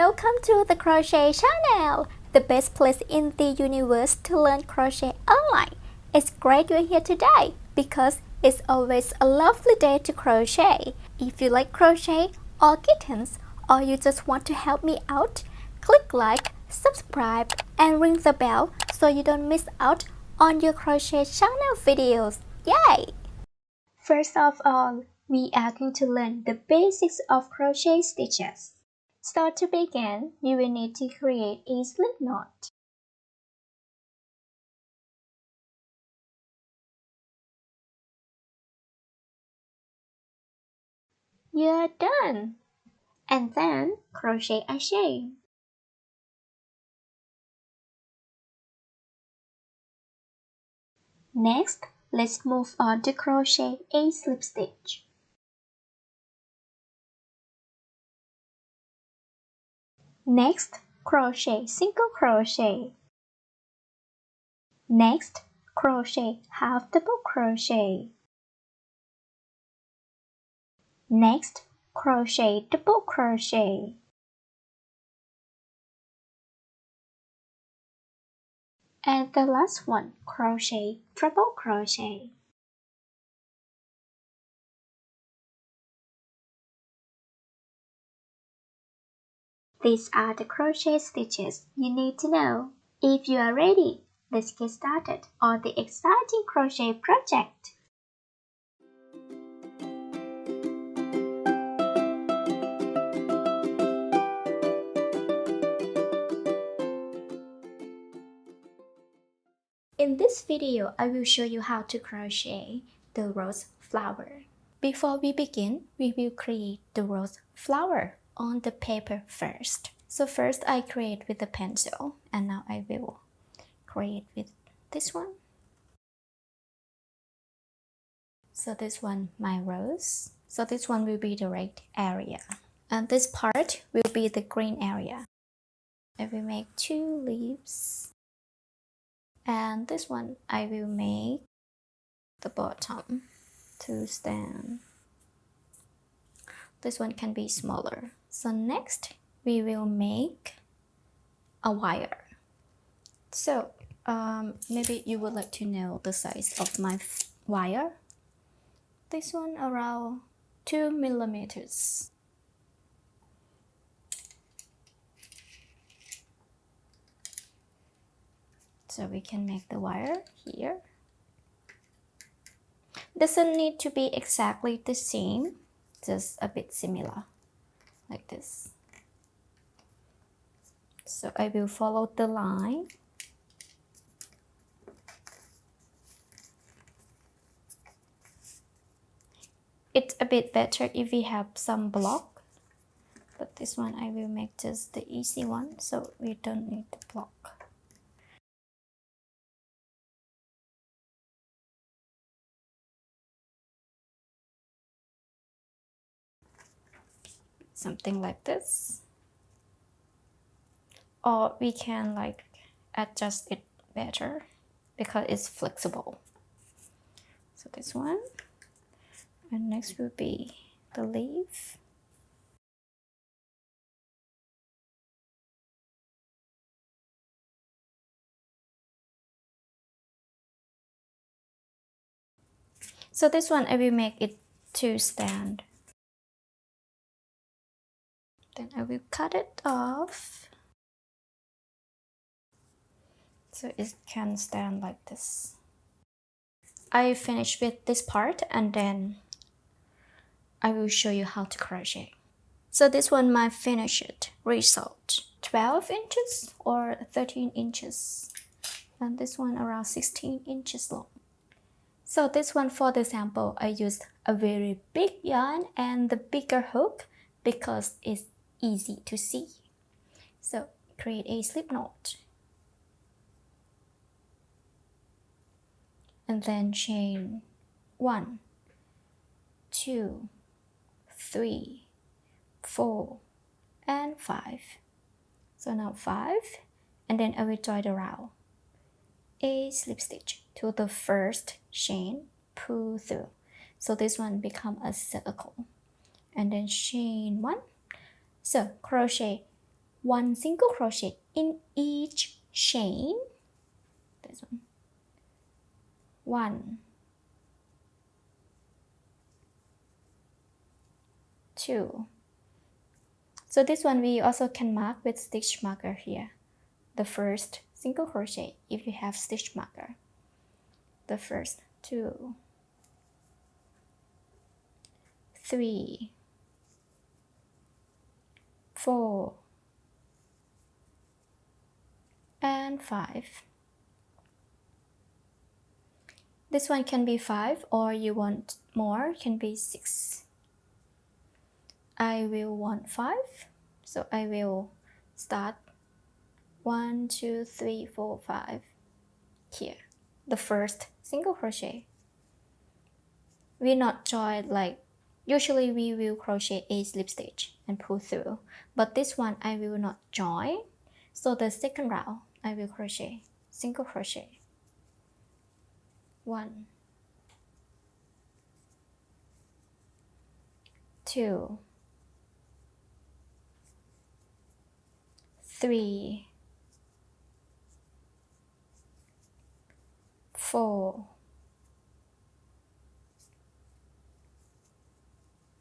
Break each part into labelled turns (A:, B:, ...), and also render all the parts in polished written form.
A: Welcome to the Crochet Channel, the best place in the universe to learn crochet online. It's great you're here today because it's always a lovely day to crochet. If you like crochet or kittens, or you just want to help me out, click like, subscribe, and ring the bell so you don't miss out on your Crochet Channel videos. Yay! First of all, we are going to learn the basics of crochet stitches. So to begin, you will need to create a slip knot. You're done! And then crochet a chain. Next, let's move on to crochet a slip stitch. Next, crochet single crochet. Next, crochet half double crochet. Next, crochet double crochet. And the last one, crochet treble crochet. These are the crochet stitches you need to know. If you are ready, let's get started on the exciting crochet project. In this video, I will show you how to crochet the rose flower. Before we begin, we will create the rose flower on the paper first. So first I create with the pencil, and now I will create with this one. So this one, my rose. So this one will be the red area. And this part will be the green area. I will make 2 leaves. And this one I will make the bottom to stand. This one can be smaller. So next we will make a wire. So maybe you would like to know the size of my wire. This one around 2 millimeters. So we can make the wire here. Doesn't need to be exactly the same, just a bit similar, like this. So I will follow the line. It's a bit better if we have some block, but this one I will make just the easy one, so we don't need the block. Something like this. Or we can like adjust it better because it's flexible. So this one. And next will be the leaf. So this one I will make it to stand. Then I will cut it off. So it can stand like this. I finished with this part and then I will show you how to crochet. So this one my finished result. 12 inches or 13 inches. And this one around 16 inches long. So this one for the sample, I used a very big yarn and the bigger hook because it's easy to see. So create a slip knot. And then chain 1, 2, 3, 4, and 5. So now 5, and then I will join around a slip stitch to the first chain, pull through. So this one become a circle, and then chain 1. So crochet 1 single crochet in each chain. This one. 1, 2. So this one we also can mark with stitch marker here. The first single crochet if you have stitch marker. The first 2, 3, 4, and 5. This one can be 5 or you want more, can be 6. I will want 5, so I will start 1, 2, 3, 4, 5 here. The first single crochet. We not join like usually we will crochet a slip stitch and pull through, but this one I will not join. So the second round I will crochet single crochet. 1, 2, 3, 4,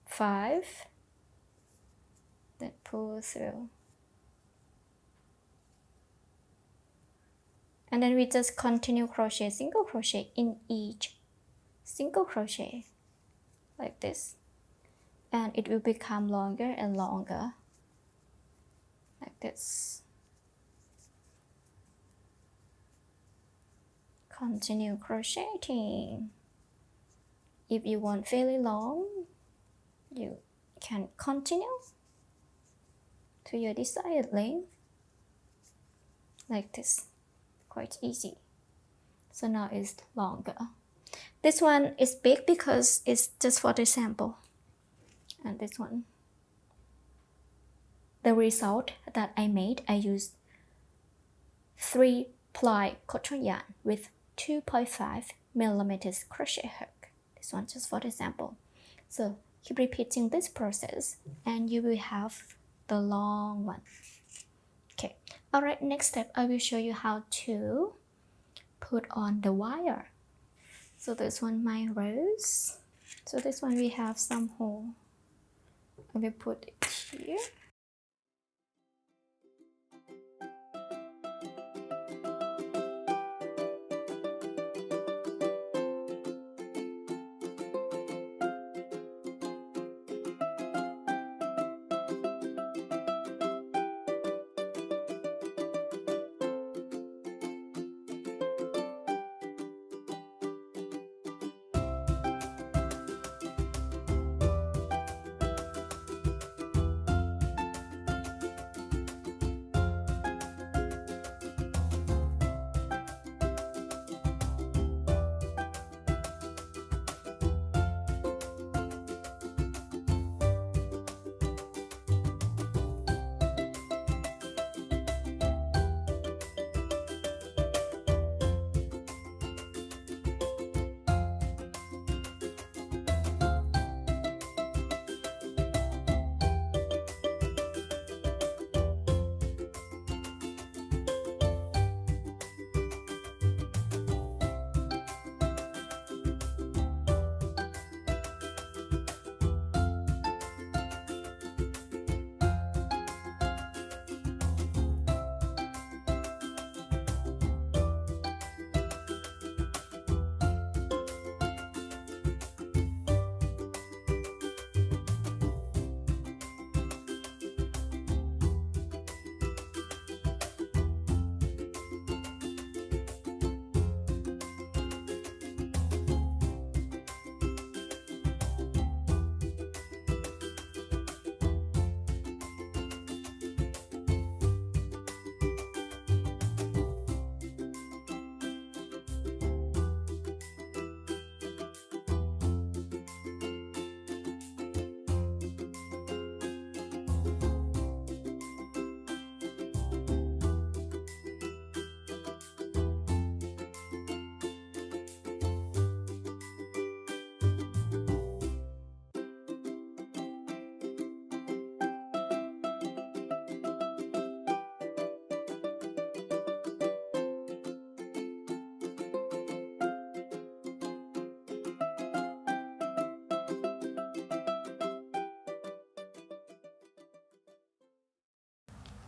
A: 5, then pull through, and then we just continue crochet single crochet in each single crochet like this, and it will become longer and longer like this. Continue crocheting. If you want fairly long, you can continue to your desired length like this. Quite easy. So now it's longer. This one is big because it's just for the sample, and this one, the result that I made, I used 3-ply cotton yarn with 2.5 millimeters crochet hook. This one just for the sample. So keep repeating this process and you will have the long one. Okay, all right, next step I will show you how to put on the wire. So this one, my rose. So this one we have some hole. I will put it here.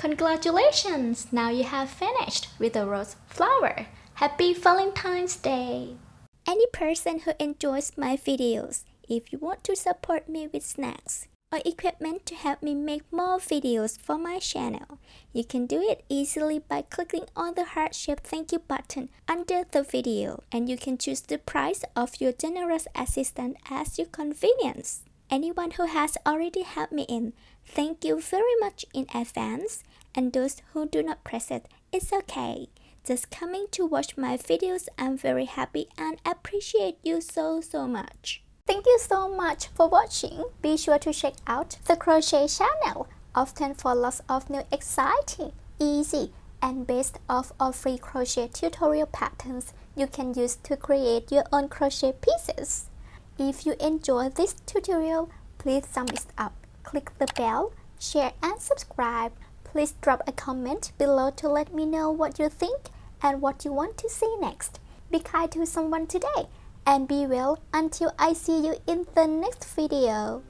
A: Congratulations! Now you have finished with a rose flower. Happy Valentine's Day! Any person who enjoys my videos, if you want to support me with snacks or equipment to help me make more videos for my channel, you can do it easily by clicking on the heart-shaped thank you button under the video, and you can choose the price of your generous assistance as your convenience. Anyone who has already helped me in, thank you very much in advance, and those who do not press it, it's okay. Just coming to watch my videos, I'm very happy and appreciate you so much. Thank you so much for watching. Be sure to check out the Crochet Channel, often for lots of new exciting, easy, and best of all free crochet tutorial patterns you can use to create your own crochet pieces. If you enjoyed this tutorial, please thumbs it up, click the bell, share and subscribe. Please drop a comment below to let me know what you think and what you want to see next. Be kind to someone today and be well until I see you in the next video.